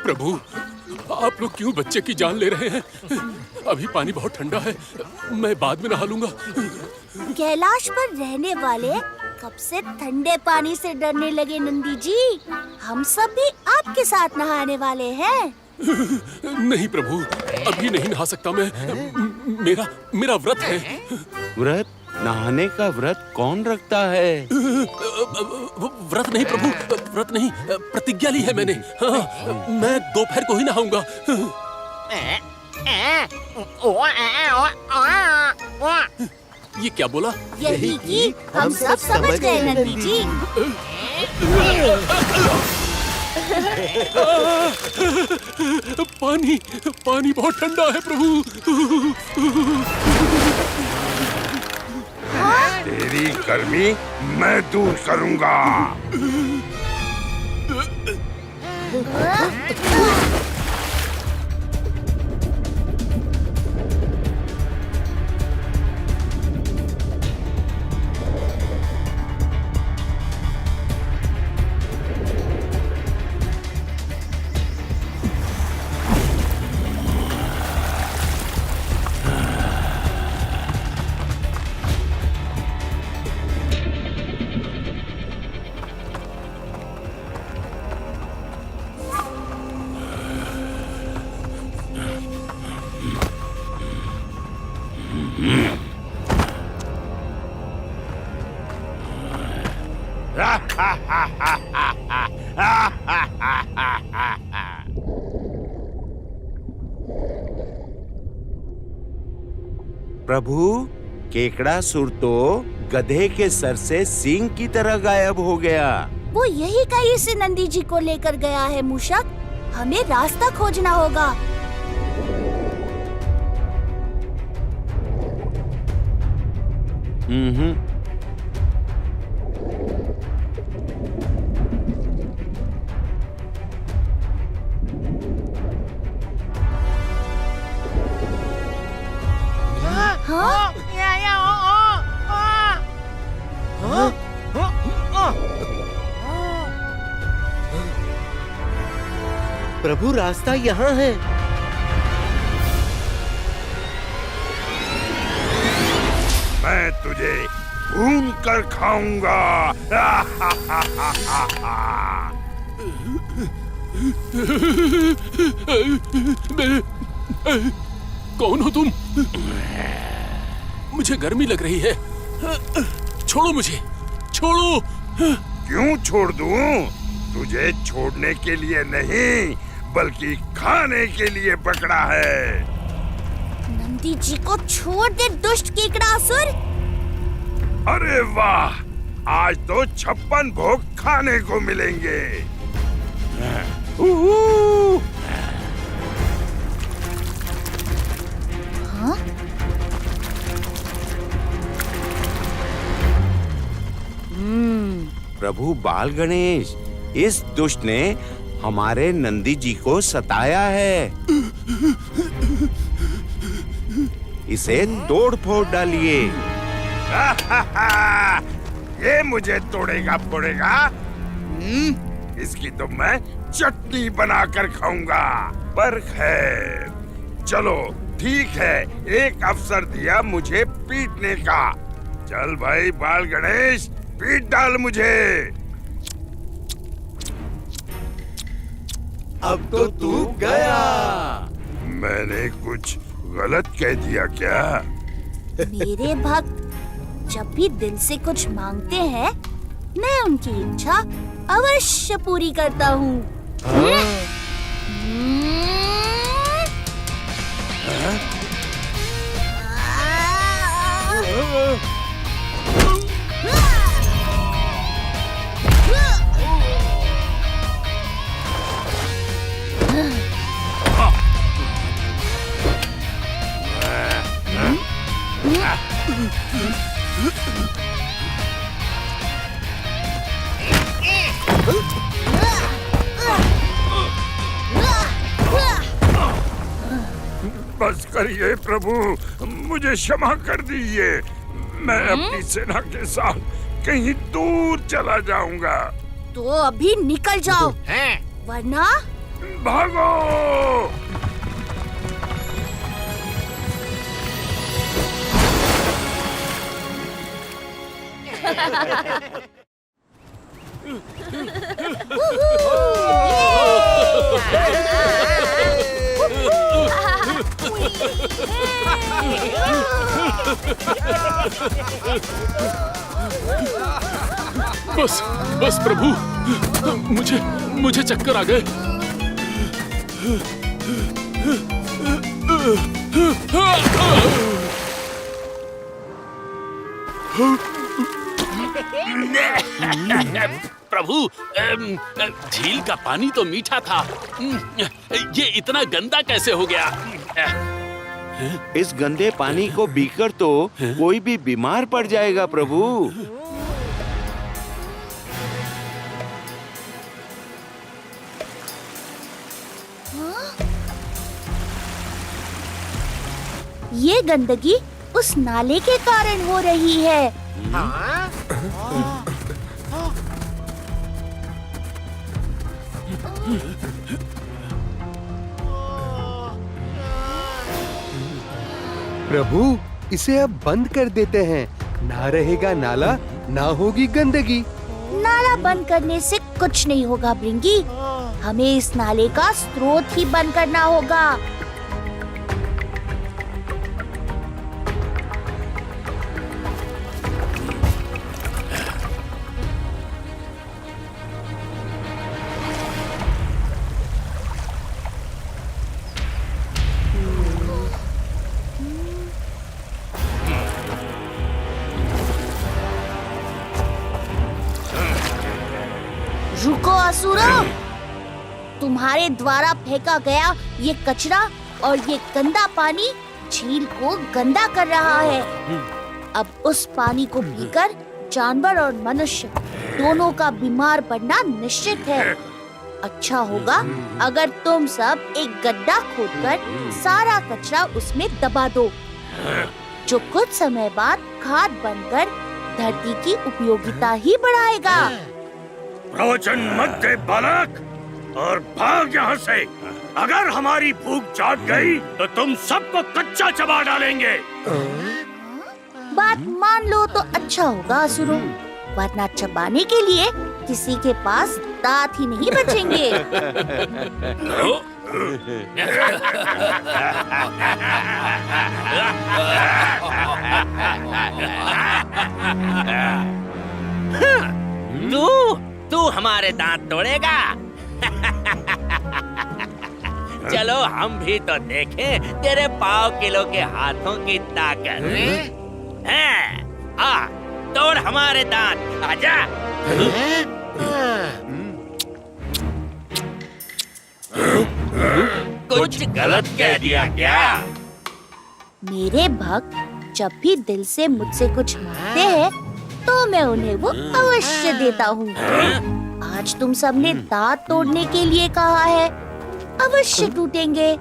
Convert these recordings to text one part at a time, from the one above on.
प्रभु, आप लोग क्यों बच्चे की जान ले रहे हैं? अभी पानी बहुत ठंडा है, मैं बाद में नहा लूंगा। कैलाश पर रहने वाले कब से ठंडे पानी से डरने लगे नंदी जी? हम सब भी आपके साथ नहाने वाले हैं। नहीं प्रभु, अभी नहीं नहा सकता मैं। मेरा व्रत है। व्रत? नहाने का व्रत कौन रखता है? व्रत नहीं प्रभु, व्रत नहीं, प्रतिज्ञा ली है मैंने। हाँ, मैं दोपहर को ही नहाऊंगा। ये क्या बोला? यही कि हम सब समझ गए नंदी जी। पानी बहुत ठंडा है प्रभु। तेरी गर्मी मैं दूर करूंगा। प्रभु, केकड़ासुर तो गधे के सर से सींग की तरह गायब हो गया। वो यही कहीं से नंदी जी को लेकर गया है मूषक। हमें रास्ता खोजना होगा। प्रभु, रास्ता यहाँ है। मैं तुझे भून कर खाऊंगा। कौन हो तुम? मुझे गर्मी लग रही है। छोड़ो मुझे, छोड़ो। क्यों छोड़ दूं? तुझे छोड़ने के लिए नहीं, बल्कि खाने के लिए पकड़ा है। नंदी जी को छोड़ दे दुष्ट केकड़ासुर। अरे वाह, आज तो 56 भोग खाने को मिलेंगे। हाँ? प्रभु बाल गणेश, इस दुष्ट ने हमारे नंदी जी को सताया है। इसे तोड़ फोड़ डालिए। ये मुझे तोड़ेगा फोड़ेगा? इसकी तो मैं चटनी बनाकर खाऊंगा। पर खैर, चलो ठीक है, एक अवसर दिया मुझे पीटने का। चल भाई बाल गणेश, पीट डाल मुझे। अब तो तू गया। मैंने कुछ गलत कह दिया क्या? मेरे भक्त जब भी दिल से कुछ मांगते हैं, मैं उनकी इच्छा अवश्य पूरी करता हूँ। बस करिए प्रभु, मुझे क्षमा कर दीजिए। मैं अपनी सेना के साथ कहीं दूर चला जाऊंगा। तो अभी निकल जाओ, वरना भागो। बस बस प्रभु, मुझे चक्कर आ गए। प्रभु, झील का पानी तो मीठा था, ये इतना गंदा कैसे हो गया? इस गंदे पानी को पीकर तो कोई भी बीमार पड़ जाएगा प्रभु। ये गंदगी उस नाले के कारण हो रही है। प्रभु, इसे अब बंद कर देते हैं। ना रहेगा नाला, ना होगी गंदगी। नाला बंद करने से कुछ नहीं होगा भृंगी, हमें इस नाले का स्रोत ही बंद करना होगा। रुको असुरों, तुम्हारे द्वारा फेंका गया ये कचरा और ये गंदा पानी झील को गंदा कर रहा है। अब उस पानी को पीकर जानवर और मनुष्य दोनों का बीमार पड़ना निश्चित है। अच्छा होगा अगर तुम सब एक गड्ढा खोदकर सारा कचरा उसमें दबा दो, जो कुछ समय बाद खाद बनकर धरती की उपयोगिता ही बढ़ाएगा। प्रवचन मत दे बालक, और भाग यहाँ से। अगर हमारी भूख जाग गई तो तुम सबको कच्चा चबा डालेंगे। बात मान लो तो अच्छा होगा असुरों, वरना चबाने के लिए किसी के पास दांत ही नहीं बचेंगे। तू हमारे दांत तोड़ेगा? चलो हम भी तो देखें तेरे पाव किलो के हाथों की ताकत। आ, तोड़ हमारे दांत, आजा। कुछ गलत कह दिया क्या? मेरे भक्त जब भी दिल से मुझसे कुछ मांगते हैं तो मैं उन्हें वो अवश्य देता हूँ। आज तुम सबने दांत तोड़ने के लिए कहा है, अवश्य टूटेंगे।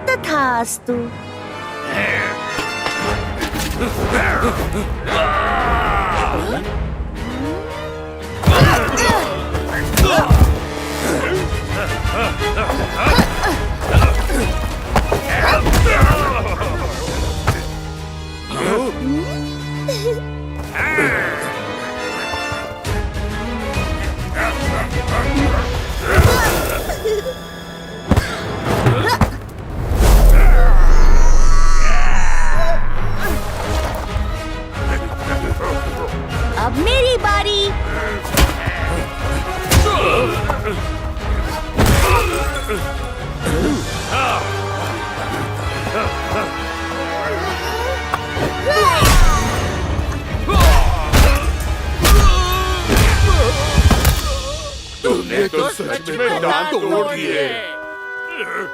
तथास्तु। अब मेरी बारी। तूने तो सच में दांत तोड़ दिए।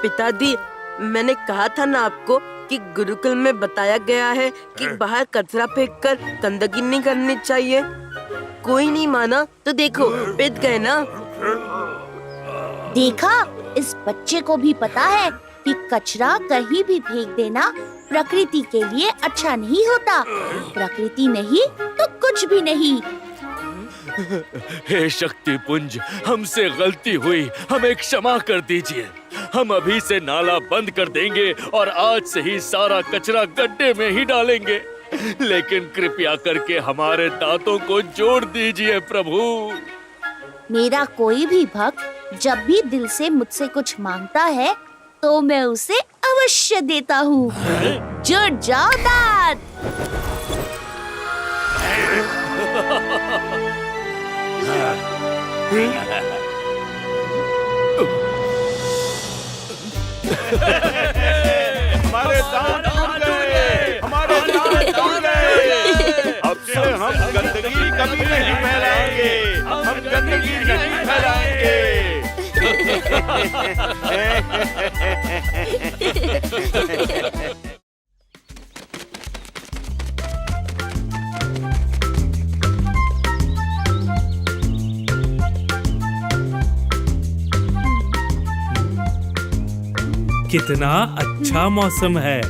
पिताजी, मैंने कहा था ना आपको कि गुरुकुल में बताया गया है कि बाहर कचरा फेंककर गंदगी नहीं करनी चाहिए। कोई नहीं माना तो देखो, पिट गए ना। देखा, इस बच्चे को भी पता है कि कचरा कहीं भी फेंक देना प्रकृति के लिए अच्छा नहीं होता। प्रकृति नहीं तो कुछ भी नहीं। हे शक्ति पुंज, हमसे गलती हुई, हमें क्षमा कर दीजिए। हम अभी से नाला बंद कर देंगे और आज से ही सारा कचरा गड्ढे में ही डालेंगे। लेकिन कृपया करके हमारे दांतों को जोड़ दीजिए प्रभु। मेरा कोई भी भक्त जब भी दिल से मुझसे कुछ मांगता है तो मैं उसे अवश्य देता हूँ। जुड़ जाओ दांत। हमारे दांत टूट गए, हमारे दांत टूट गए। अब से हम गंदगी कभी नहीं फैलाएंगे, हम गंदगी नहीं फैलाएंगे। कितना अच्छा मौसम है।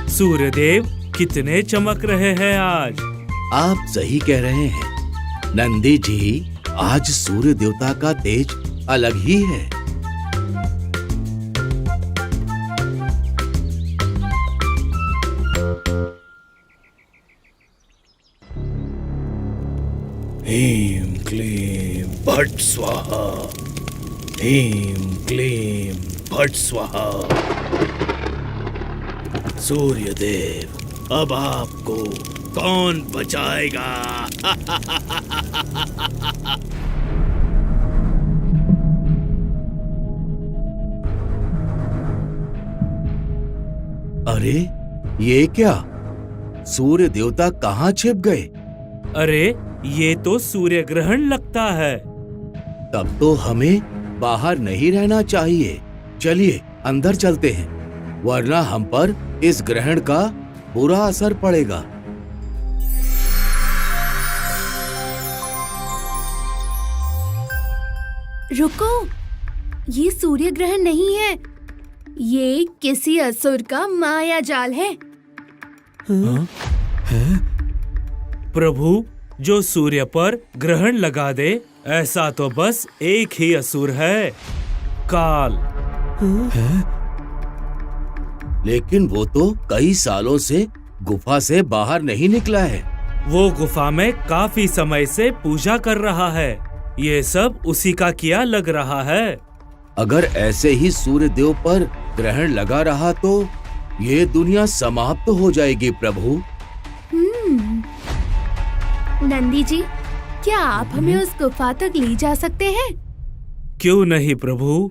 सूर्यदेव कितने चमक रहे हैं आज। आप सही कह रहे हैं नंदी जी, आज सूर्य देवता का तेज अलग ही है। ह्रीं क्लीं भट्ट स्वाहा, ह्रीं क्लीं भट्ट स्वाहा। सूर्यदेव, अब आपको कौन बचाएगा? अरे ये क्या, सूर्य देवता कहाँ छिप गए? अरे ये तो सूर्य ग्रहण लगता है। तब तो हमें बाहर नहीं रहना चाहिए। चलिए अंदर चलते हैं, वरना हम पर इस ग्रहण का बुरा असर पड़ेगा। रुको, ये सूर्य ग्रहण नहीं है, ये किसी असुर का माया जाल है। प्रभु, जो सूर्य पर ग्रहण लगा दे, ऐसा तो बस एक ही असुर है, काल। लेकिन वो तो कई सालों से गुफा से बाहर नहीं निकला है। वो गुफा में काफी समय से पूजा कर रहा है। ये सब उसी का किया लग रहा है। अगर ऐसे ही सूर्य देव पर ग्रहण लगा रहा तो ये दुनिया समाप्त हो जाएगी प्रभु। नंदी जी, क्या आप हमें उस गुफा तक ले जा सकते हैं? क्यों नहीं प्रभु।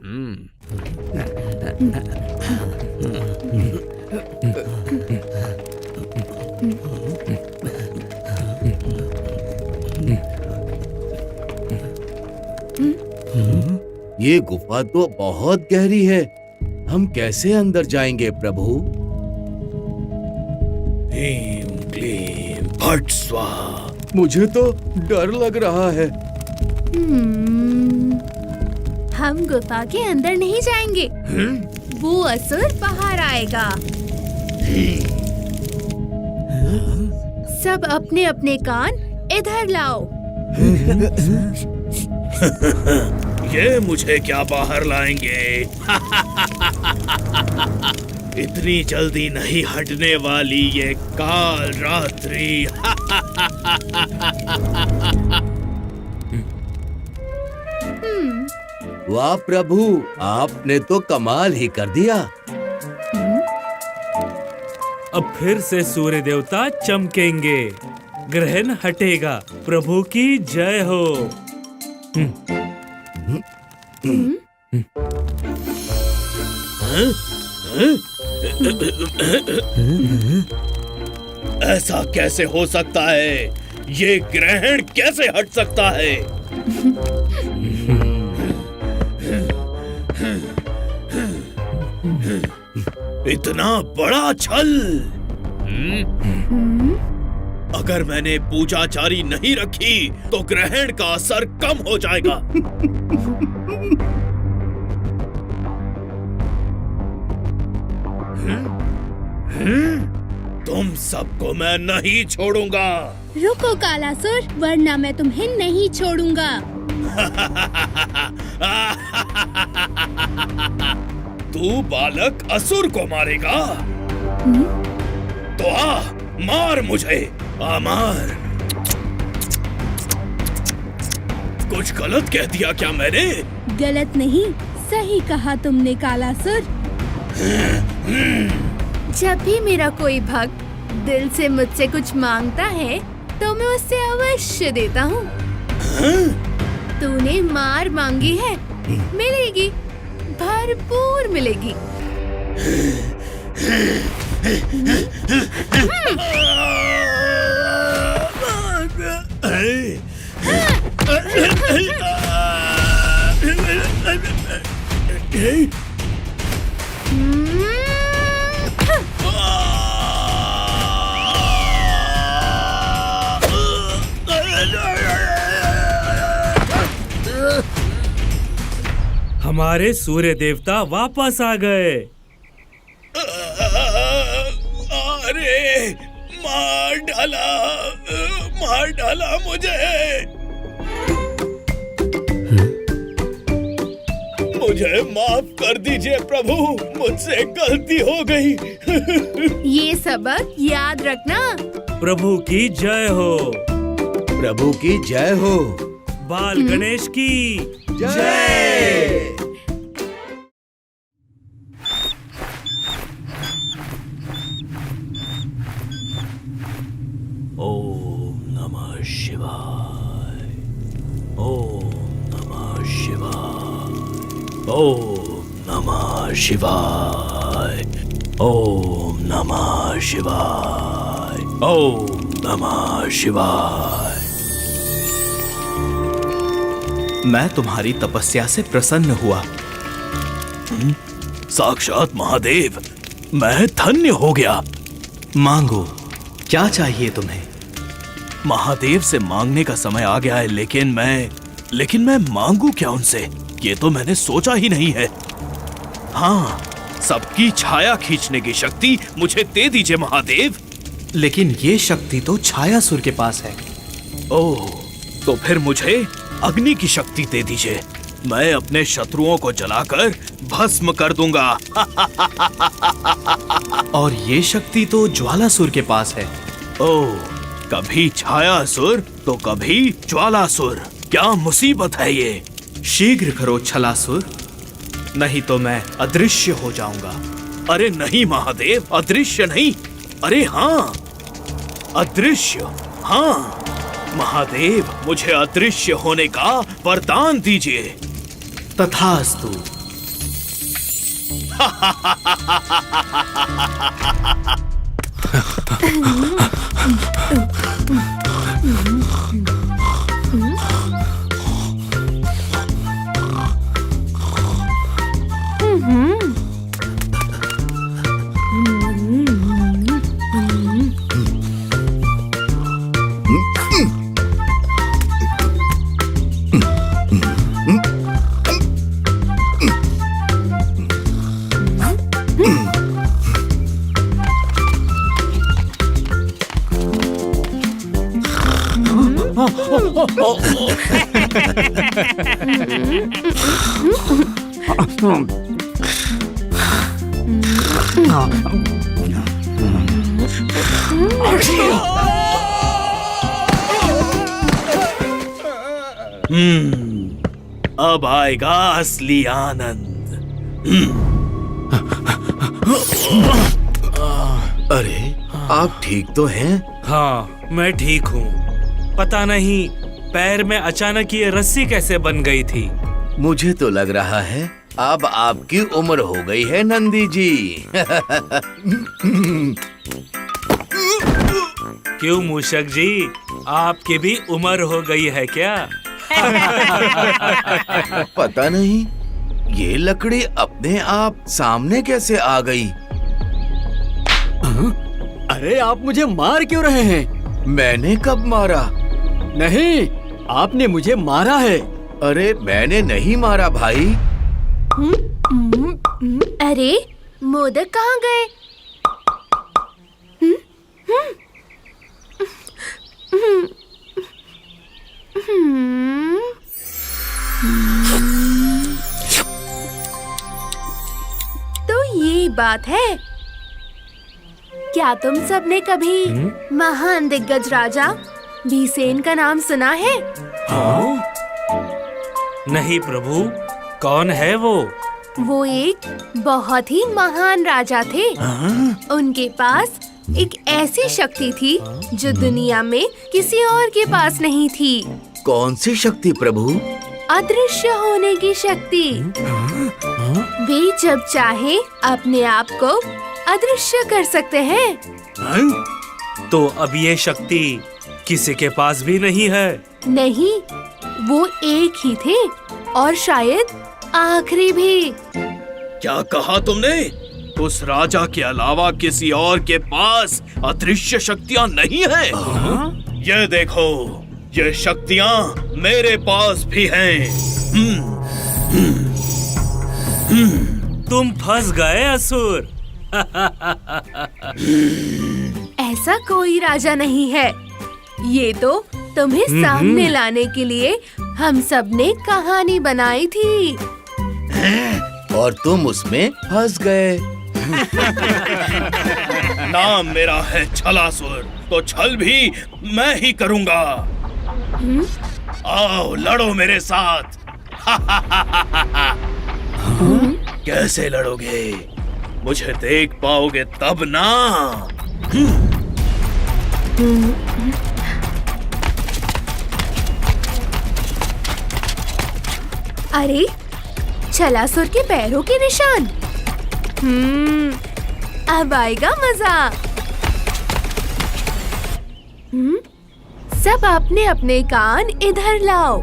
ये गुफा तो बहुत गहरी है, हम कैसे अंदर जाएंगे प्रभु? ह्रीं क्लीं भट्ट स्वाहा। मुझे तो डर लग रहा है। हम गुफा के अंदर नहीं जाएंगे, वो असुर बाहर आएगा। सब अपने अपने कान इधर लाओ। ये मुझे क्या बाहर लाएंगे? इतनी जल्दी नहीं हटने वाली ये काल रात्रि। वाह प्रभु, आपने तो कमाल ही कर दिया। अब फिर से सूर्य देवता चमकेंगे, ग्रहण हटेगा। प्रभु की जय हो। ऐसा कैसे हो सकता है? ये ग्रहण कैसे हट सकता है? इतना बड़ा छल! अगर मैंने पूजा जारी नहीं रखी तो ग्रहण का असर कम हो जाएगा। तुम सबको मैं नहीं छोड़ूंगा। रुको कालासुर, वरना मैं तुम्हें नहीं छोड़ूंगा। तू बालक असुर को मारेगा? तो आ, मार मुझे, आ मार। कुछ गलत कह दिया क्या मैंने? गलत नहीं, सही कहा तुमने कालासुर। जब भी मेरा कोई भक्त दिल से मुझसे कुछ मांगता है तो मैं उससे अवश्य देता हूँ। तूने मार मांगी है, मिलेगी, भरपूर मिलेगी। हमारे सूर्य देवता वापस आ गए। अरे मार डाला मुझे माफ कर दीजिए प्रभु, मुझसे गलती हो गई। ये सबक याद रखना। प्रभु की जय हो। प्रभु की जय हो। बाल गणेश की जय। ओम नमः शिवाय। ओम नमः शिवाय। ओम नमः शिवाय। ओम नमः शिवाय। ओम नमः शिवाय। मैं तुम्हारी तपस्या से प्रसन्न हुआ। साक्षात महादेव, मैं धन्य हो गया। मांगो, क्या चाहिए तुम्हें? महादेव से मांगने का समय आ गया है, लेकिन मैं मांगू क्या उनसे? ये तो मैंने सोचा ही नहीं है। हाँ, सबकी छाया खींचने की शक्ति मुझे दे दीजिए महादेव। लेकिन ये शक्ति तो छायासुर के पास है। ओह, तो फिर मुझे अग्नि की शक्ति दे दीजिए। मैं अपने शत्रुओं को जलाकर भस्म कर दूंगा। और ये शक्ति तो ज्वालासुर के पास है। ओह, कभी छायासुर तो कभी ज्वालासुर। क्या मुसीबत है ये? शीघ्र करो छलासुर, नहीं तो मैं अदृश्य हो जाऊंगा। अरे नहीं महादेव, अदृश्य नहीं। अरे हाँ, अदृश्य। हाँ महादेव, मुझे अदृश्य होने का वरदान दीजिए। तथास्तु। अब आएगा असली आनंद। अरे, आप ठीक तो हैं? हाँ, मैं ठीक हूँ। पता नहीं पैर में अचानक ये रस्सी कैसे बन गई थी। मुझे तो लग रहा है अब आपकी उम्र हो गई है नंदी जी। क्यों मूषक जी, आपकी भी उम्र हो गई है क्या? पता नहीं, ये लकड़ी अपने आप सामने कैसे आ गई? अरे आप मुझे मार क्यों रहे हैं? मैंने कब मारा? नहीं, आपने मुझे मारा है। अरे मैंने नहीं मारा भाई। अरे मोदक कहाँ गए? तो ये बात है। क्या तुम सबने कभी महान दिग्गज राजा भीमसेन का नाम सुना है? नहीं प्रभु, कौन है वो? वो एक बहुत ही महान राजा थे। उनके पास एक ऐसी शक्ति थी जो दुनिया में किसी और के पास नहीं थी। कौन सी शक्ति प्रभु? अदृश्य होने की शक्ति। वे जब चाहे अपने आप को अदृश्य कर सकते हैं। तो अब ये शक्ति किसी के पास भी नहीं है? नहीं, वो एक ही थे और शायद आखिरी भी। क्या कहा तुमने? उस राजा के अलावा किसी और के पास अदृश्य शक्तियाँ नहीं है? ये देखो, ये शक्तियाँ मेरे पास भी हैं। तुम फंस गए असुर। ऐसा कोई राजा नहीं है। ये तो तुम्हें सामने लाने के लिए हम सब ने कहानी बनाई थी। और तुम उसमें फंस गए। नाम मेरा है छलासुर, तो छल भी मैं ही करूँगा। आओ लड़ो मेरे साथ। कैसे लड़ोगे? मुझे देख पाओगे तब ना। अरे, छलासुर के पैरों के निशान। अब आएगा मजा। सब अपने अपने कान इधर लाओ।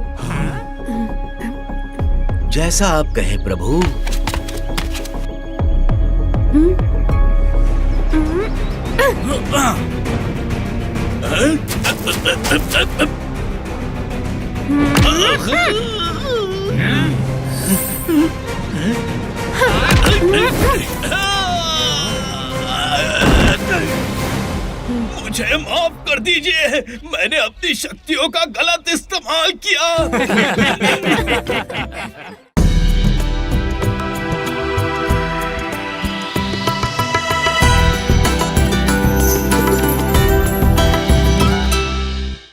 जैसा आप कहें प्रभु। मुझे माफ कर दीजिए, मैंने अपनी शक्तियों का गलत इस्तेमाल किया।